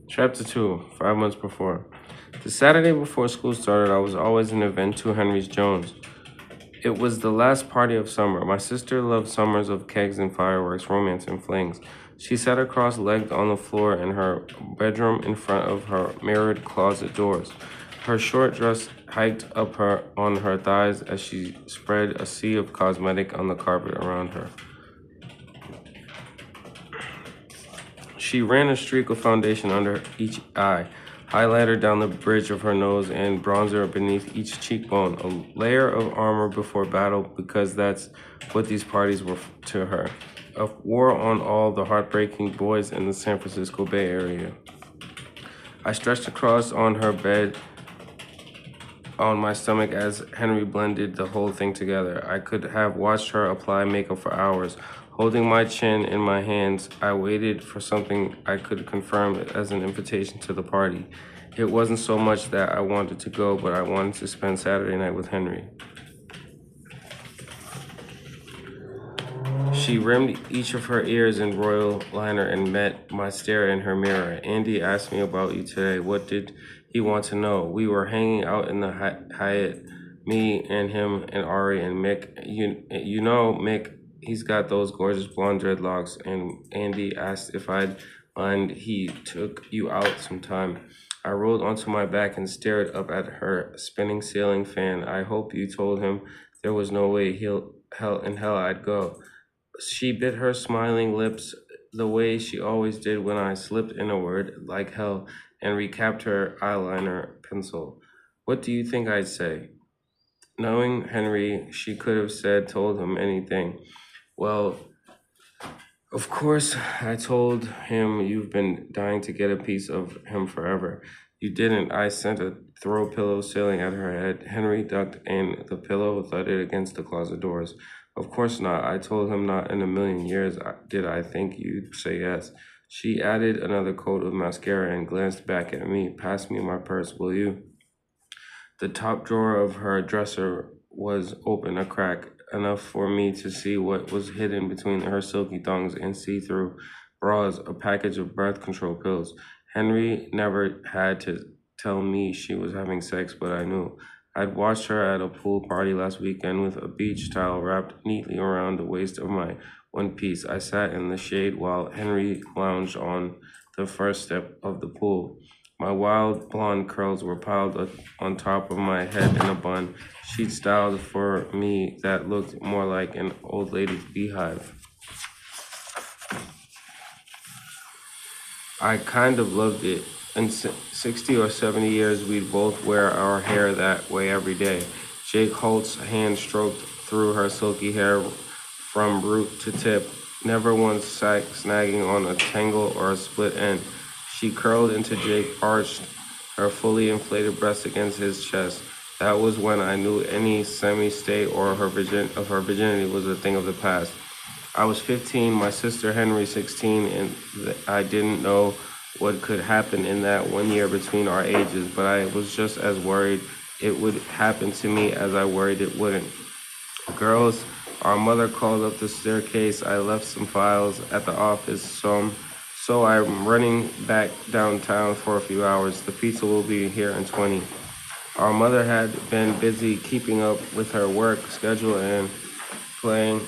Chapter 2, 5 months before. The Saturday before school started, I was always an event to Henry's Jones. It was the last party of summer. My sister loved summers of kegs and fireworks, romance and flings. She sat across legged on the floor in her bedroom in front of her mirrored closet doors. Her short dress hiked up her on her thighs as she spread a sea of cosmetic on the carpet around her. She ran a streak of foundation under each eye, highlighter down the bridge of her nose, and bronzer beneath each cheekbone, a layer of armor before battle, because that's what these parties were to her. A war on all the heartbreaking boys in the San Francisco Bay Area. I stretched across on her bed on my stomach as Henry blended the whole thing together. I could have watched her apply makeup for hours. Holding my chin in my hands, I waited for something I could confirm as an invitation to the party. It wasn't so much that I wanted to go, but I wanted to spend Saturday night with Henry. She rimmed each of her ears in royal liner and met my stare in her mirror. Andy asked me about you today. What did he want to know? We were hanging out in the Hyatt, me and him and Ari and Mick. You know Mick, he's got those gorgeous blonde dreadlocks. And Andy asked if I'd mind he took you out sometime. I rolled onto my back and stared up at her spinning ceiling fan. I hope you told him there was no way hell I'd go. She bit her smiling lips the way she always did when I slipped in a word like hell and recapped her eyeliner pencil. What do you think I'd say? Knowing Henry, she could have told him anything. Well, of course, I told him you've been dying to get a piece of him forever. You didn't. I sent a throw pillow sailing at her head. Henry ducked and the pillow thudded against the closet doors. Of course not. I told him not in a million years did I think you'd say yes. She added another coat of mascara and glanced back at me. Pass me my purse, will you? The top drawer of her dresser was open a crack, enough for me to see what was hidden between her silky thongs and see-through bras, a package of birth control pills. Henry never had to tell me she was having sex, but I knew. I'd watched her at a pool party last weekend with a beach towel wrapped neatly around the waist of my one piece. I sat in the shade while Henry lounged on the first step of the pool. My wild blonde curls were piled up on top of my head in a bun, she'd styled for me that looked more like an old lady's beehive. I kind of loved it. In 60 or 70 years, we'd both wear our hair that way every day. Jake Holt's hand stroked through her silky hair from root to tip, never once snagging on a tangle or a split end. She curled into Jake, arched her fully inflated breast against his chest. That was when I knew any semi-state or her virginity was a thing of the past. I was 15, my sister Henry 16, and I didn't know what could happen in that 1 year between our ages, but I was just as worried it would happen to me as I worried it wouldn't. Girls, our mother called up the staircase. I left some files at the office, so I'm running back downtown for a few hours. The pizza will be here in 20. Our mother had been busy keeping up with her work schedule and playing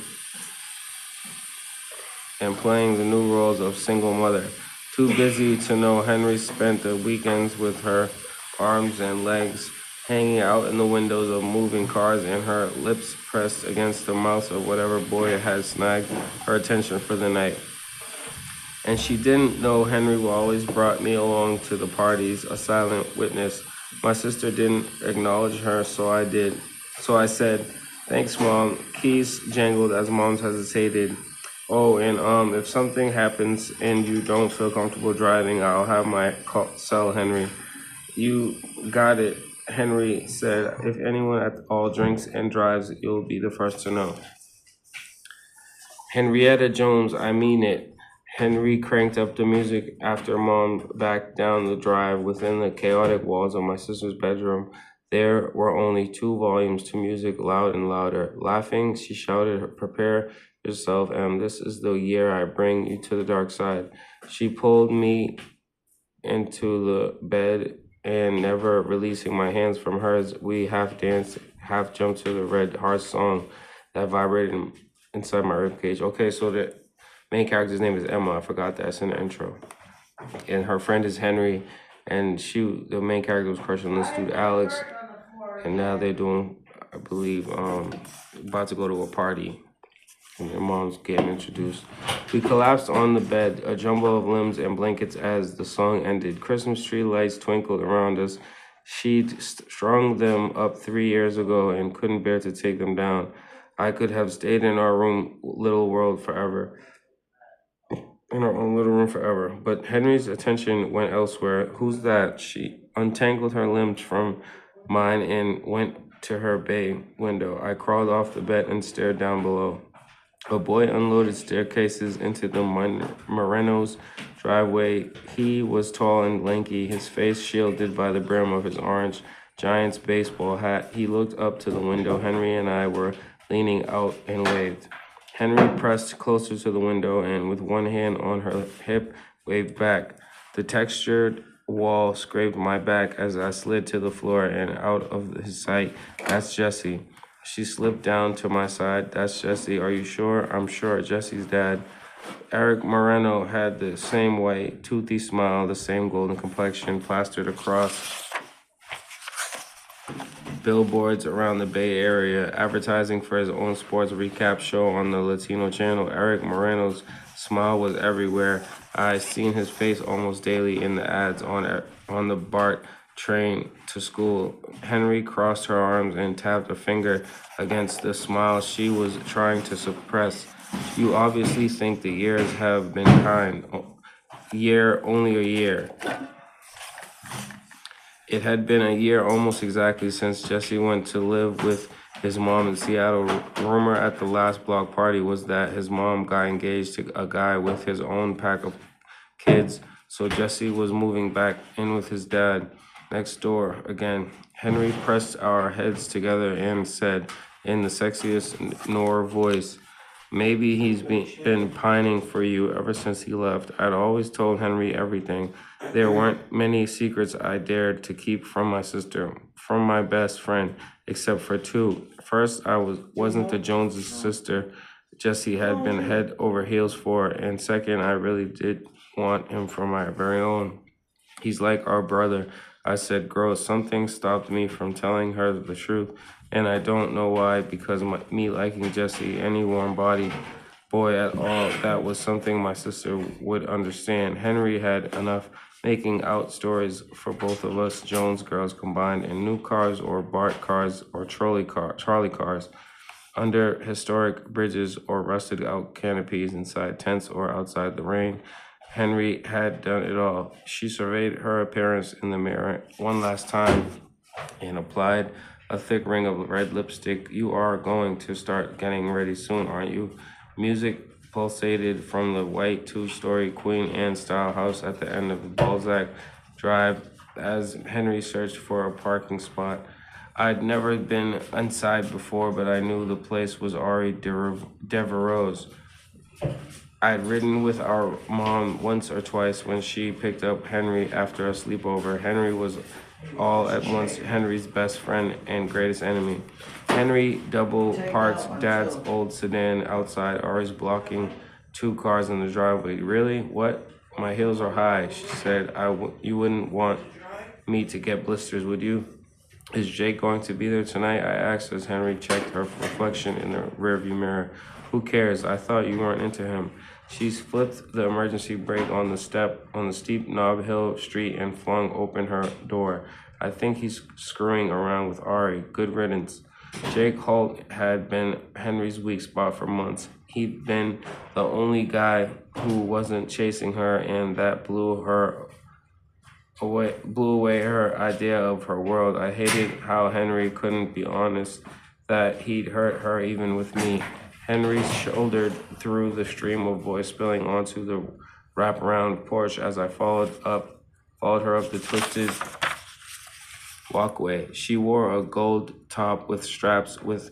the new roles of single mother. Too busy to know Henry spent the weekends with her arms and legs hanging out in the windows of moving cars and her lips pressed against the mouth of whatever boy had snagged her attention for the night. And she didn't know Henry always brought me along to the parties, a silent witness. My sister didn't acknowledge her, so I did. So I said, thanks, Mom. Keys jangled as Mom hesitated. Oh, and if something happens and you don't feel comfortable driving, I'll have my cell Henry. You got it, Henry said. If anyone at all drinks and drives, you'll be the first to know. Henrietta Jones, I mean it. Henry cranked up the music after Mom backed down the drive within the chaotic walls of my sister's bedroom. There were only 2 volumes to music, loud and louder. Laughing, she shouted, "Prepare yourself, Em. This is the year I bring you to the dark side." She pulled me into the bed and, never releasing my hands from hers, we half danced, half jumped to the Red Heart song that vibrated inside my ribcage. Okay, so the main character's name is Emma. I forgot that's in the intro. And her friend is Henry, and the main character was crushing on this dude Alex, and now they're doing, I believe, about to go to a party, and their mom's getting introduced. We collapsed on the bed, a jumble of limbs and blankets as the song ended. Christmas tree lights twinkled around us. She'd strung them up 3 years ago and couldn't bear to take them down. I could have stayed in our little world forever. In our own little room forever. But Henry's attention went elsewhere. "Who's that?" She untangled her limbs from mine and went to her bay window. I crawled off the bed and stared down below. A boy unloaded staircases into the Moreno's driveway. He was tall and lanky, his face shielded by the brim of his orange Giants baseball hat. He looked up to the window. Henry and I were leaning out and waved. Henry pressed closer to the window and, with one hand on her hip, waved back. The textured wall scraped my back as I slid to the floor and out of his sight. "That's Jesse." She slipped down to my side. "That's Jesse. Are you sure?" "I'm sure. Jesse's dad." Eric Moreno had the same white, toothy smile, the same golden complexion plastered across billboards around the Bay Area, advertising for his own sports recap show on the Latino channel. Eric Moreno's smile was everywhere. I seen his face almost daily in the ads on the BART train to school. Henry crossed her arms and tapped a finger against the smile she was trying to suppress. "You obviously think the years have been kind." Only a year. It had been a year almost exactly since Jesse went to live with his mom in Seattle. Rumor at the last block party was that his mom got engaged to a guy with his own pack of kids, so Jesse was moving back in with his dad next door again. Henry pressed our heads together and said, in the sexiest Nor voice, "Maybe he's been pining for you ever since he left." I'd always told Henry everything. There weren't many secrets I dared to keep from my sister, from my best friend, except for 2. First, I wasn't the Joneses' sister Jesse had been head over heels for, and second, I really did want him for my very own. "He's like our brother," I said, gross. Something stopped me from telling her the truth, and I don't know why, because me liking Jesse, any warm-bodied boy at all, that was something my sister would understand. Henry had enough making out stories for both of us Jones girls combined, in new cars or BART cars or Charlie cars, under historic bridges or rusted out canopies, inside tents or outside the rain. Henry had done it all. She surveyed her appearance in the mirror one last time and applied a thick ring of red lipstick. "You are going to start getting ready soon, aren't you?" Music pulsated from the white 2-story Queen Anne style house at the end of the Balzac Drive as Henry searched for a parking spot. I'd never been inside before, but I knew the place was Henri Devereaux's. I'd ridden with our mom once or twice when she picked up Henry after a sleepover. Henry was all at once Henry's best friend and greatest enemy. Henry double parked Dad's old sedan outside, always blocking 2 cars in the driveway. "Really? What?" "My heels are high," she said. You wouldn't want me to get blisters, would you?" "Is Jake going to be there tonight?" I asked as Henry checked her reflection in the rearview mirror. "Who cares? I thought you weren't into him." She flipped the emergency brake on the steep Nob Hill Street and flung open her door. "I think he's screwing around with Ari. Good riddance." Jake Holt had been Henry's weak spot for months. He'd been the only guy who wasn't chasing her, and that blew away her idea of her world. I hated how Henry couldn't be honest that he'd hurt her even with me. Henry shouldered through the stream of boys spilling onto the wraparound porch as I followed her up the twisted walkway. She wore a gold top with straps with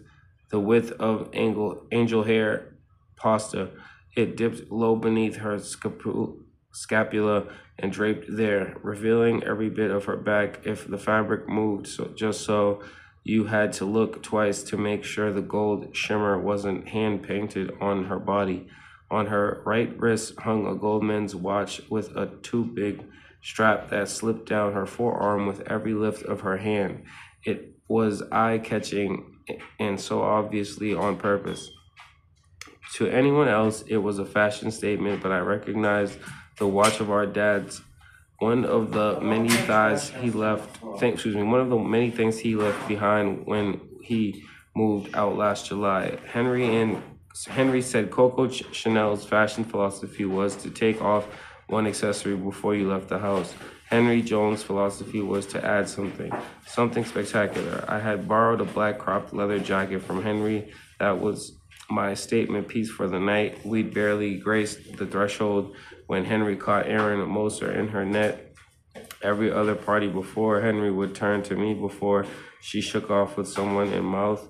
the width of angel hair pasta. It dipped low beneath her scapula and draped there, revealing every bit of her back. If the fabric moved just so, you had to look twice to make sure the gold shimmer wasn't hand painted on her body. On her right wrist hung a Goldman's watch with a too big strap that slipped down her forearm with every lift of her hand. It was eye catching and so obviously on purpose. To anyone else, it was a fashion statement, but I recognized the watch of our dad's. One of the many thighs he left, one of the many things he left behind when he moved out last July. Henry said Coco Chanel's fashion philosophy was to take off one accessory before you left the house. Henry Jones' philosophy was to add something spectacular. I had borrowed a black cropped leather jacket from Henry that was my statement piece for the night. We'd barely graced the threshold when Henry caught Erin Moser in her net. Every other party before, Henry would turn to me before she shook off with someone in mouth.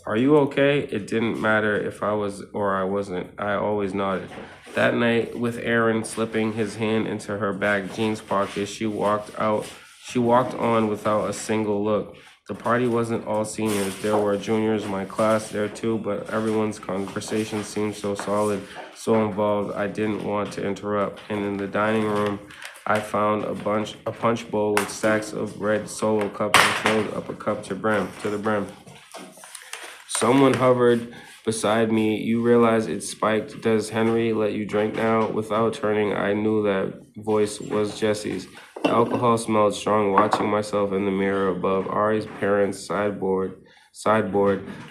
Are you okay? It didn't matter if I was or I wasn't. I always nodded. That night, with Erin slipping his hand into her back jeans pocket, she walked on without a single look. The party wasn't all seniors. There were juniors in my class there too, but everyone's conversation seemed so solid, so involved, I didn't want to interrupt. And in the dining room, I found a punch bowl with stacks of red Solo cups and filled up a cup to the brim. Someone hovered beside me. You realize it spiked. Does Henry let you drink now? Without turning, I knew that voice was Jesse's. The alcohol smelled strong. Watching myself in the mirror above Ari's parents' sideboard,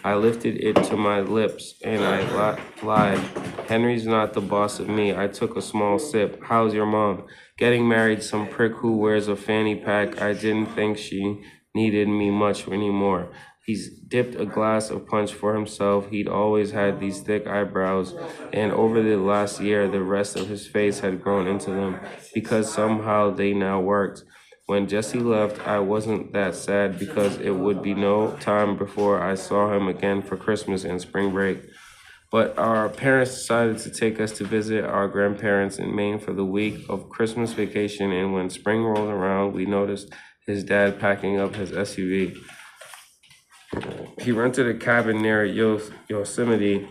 I lifted it to my lips and I lied. Henry's not the boss of me. I took a small sip. How's your mom? Getting married, some prick who wears a fanny pack. I didn't think she needed me much anymore. He's dipped a glass of punch for himself. He'd always had these thick eyebrows, and over the last year, the rest of his face had grown into them, because somehow they now worked. When Jesse left, I wasn't that sad because it would be no time before I saw him again for Christmas and spring break. But our parents decided to take us to visit our grandparents in Maine for the week of Christmas vacation, and when spring rolled around, we noticed his dad packing up his SUV. He rented a cabin near Yosemite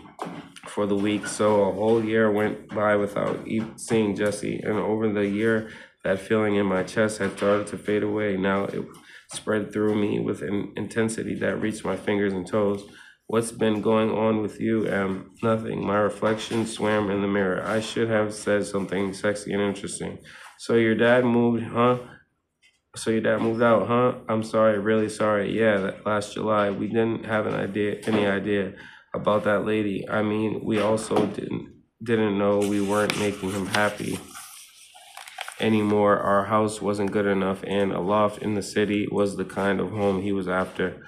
for the week, so a whole year went by without seeing Jesse. And over the year, that feeling in my chest had started to fade away. Now it spread through me with an intensity that reached my fingers and toes. What's been going on with you, Em? Nothing. My reflection swam in the mirror. I should have said something sexy and interesting. So your dad moved, huh? So your dad moved out, huh? I'm sorry, really sorry. Yeah, that last July, we didn't have any idea about that lady. I mean, we also didn't know we weren't making him happy anymore. Our house wasn't good enough, and a loft in the city was the kind of home he was after.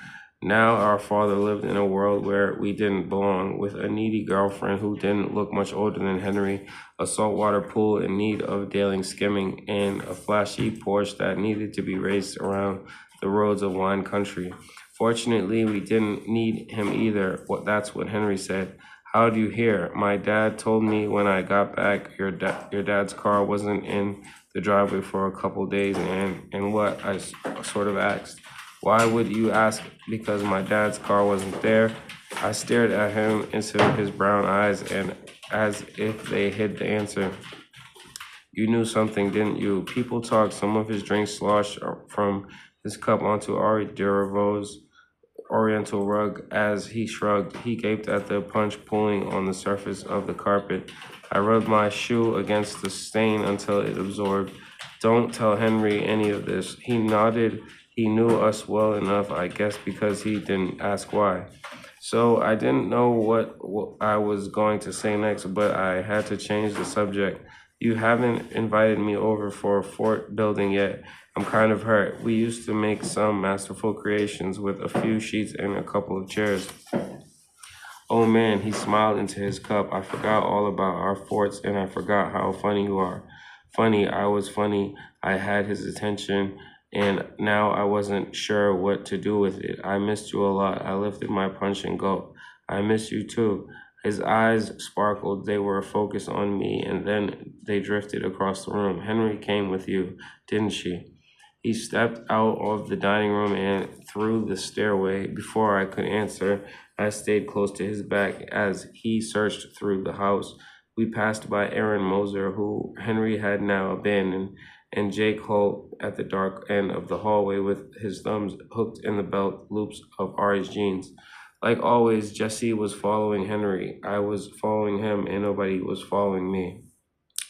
Now our father lived in a world where we didn't belong, with a needy girlfriend who didn't look much older than Henry, a saltwater pool in need of daily skimming, and a flashy Porsche that needed to be raced around the roads of wine country. Fortunately, we didn't need him either. That's what Henry said. How'd you hear? My dad told me when I got back your dad's car wasn't in the driveway for a couple days, and what? I sort of asked. Why would you ask? Because my dad's car wasn't there. I stared at him into his brown eyes, and as if they hid the answer. You knew something, didn't you? People talk. Some of his drinks sloshed from his cup onto Ari Derivo's oriental rug. As he shrugged, he gaped at the punch pooling on the surface of the carpet. I rubbed my shoe against the stain until it absorbed. Don't tell Henry any of this. He nodded. He knew us well enough, I guess, because he didn't ask why. So I didn't know what I was going to say next, but I had to change the subject. You haven't invited me over for a fort building yet. I'm kind of hurt. We used to make some masterful creations with a few sheets and a couple of chairs. Oh man, he smiled into his cup. I forgot all about our forts, and I forgot how funny you are. Funny, I was funny. I had his attention, and now I wasn't sure what to do with it. I missed you a lot. I lifted my punch and go. I miss you too. His eyes sparkled. They were focused on me, and then they drifted across the room. Henry came with you, didn't she? He stepped out of the dining room and through the stairway. Before I could answer, I stayed close to his back as he searched through the house. We passed by Aaron Moser, who Henry had now abandoned, and Jake Holt at the dark end of the hallway with his thumbs hooked in the belt loops of Ari's jeans. Like always, Jesse was following Henry. I was following him, and nobody was following me.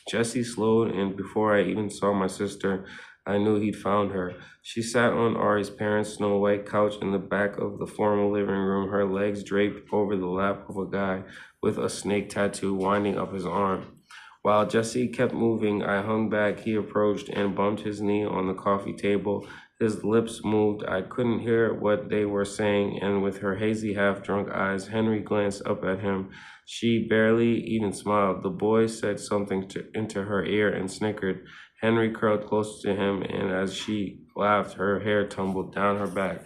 Jesse slowed, and before I even saw my sister, I knew he'd found her. She sat on Ari's parents' snow white couch in the back of the formal living room, her legs draped over the lap of a guy with a snake tattoo winding up his arm. While Jesse kept moving, I hung back. He approached and bumped his knee on the coffee table. His lips moved. I couldn't hear what they were saying, and with her hazy, half-drunk eyes, Henry glanced up at him. She barely even smiled. The boy said something into her ear and snickered. Henry curled closer to him, and as she laughed, her hair tumbled down her back.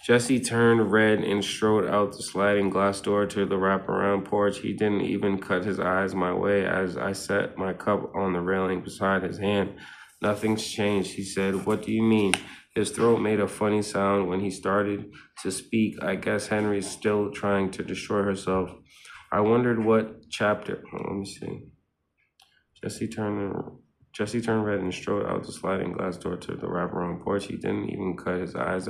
Jesse turned red and strode out the sliding glass door to the wraparound porch. He didn't even cut his eyes my way as I set my cup on the railing beside his hand. Nothing's changed, he said. What do you mean? His throat made a funny sound when he started to speak. I guess Henry's still trying to destroy herself. I wondered what chapter. Let me see. Jesse turned red and strode out the sliding glass door to the wraparound porch. He didn't even cut his eyes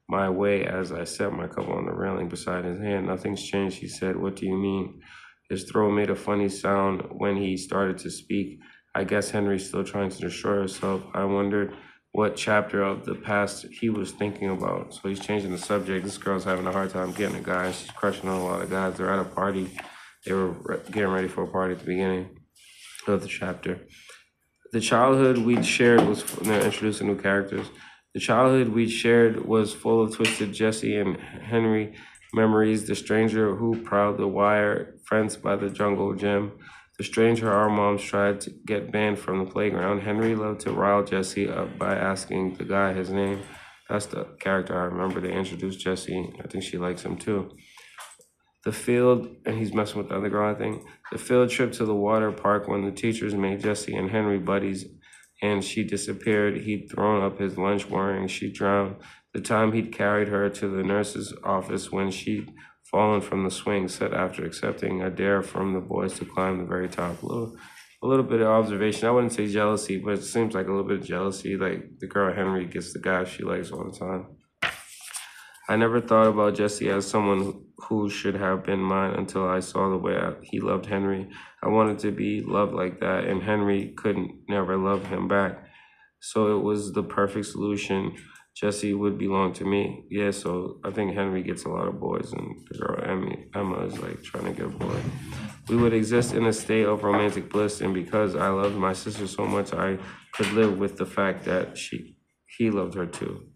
my way as I set my cup on the railing beside his hand. Nothing's changed, he said. What do you mean? His throat made a funny sound when he started to speak. I guess Henry's still trying to destroy herself. I wondered what chapter of the past he was thinking about. So he's changing the subject. This girl's having a hard time getting a guy. She's crushing on a lot of guys. They're at a party. They were getting ready for a party at the beginning of the chapter. The childhood we'd shared was, they're introducing new characters. The childhood we shared was full of twisted Jesse and Henry memories. The stranger who prowled the wire fence by the jungle gym. The stranger our moms tried to get banned from the playground. Henry loved to rile Jesse up by asking the guy his name. That's the character I remember. They introduced Jesse. I think she likes him too. The field, and he's messing with the other girl, I think. The field trip to the water park when the teachers made Jesse and Henry buddies and she disappeared. He'd thrown up his lunch worrying she drowned. The time he'd carried her to the nurse's office when she'd fallen from the swing set after accepting a dare from the boys to climb the very top. A little bit of observation. I wouldn't say jealousy, but it seems like a little bit of jealousy. Like the girl Henry gets the guy she likes all the time. I never thought about Jesse as someone who should have been mine until I saw the way he loved Henry. I wanted to be loved like that, and Henry couldn't never love him back. So it was the perfect solution. Jesse would belong to me. Yeah, so I think Henry gets a lot of boys, and the girl Emma is like trying to get a boy. We would exist in a state of romantic bliss, and because I loved my sister so much, I could live with the fact that he loved her too.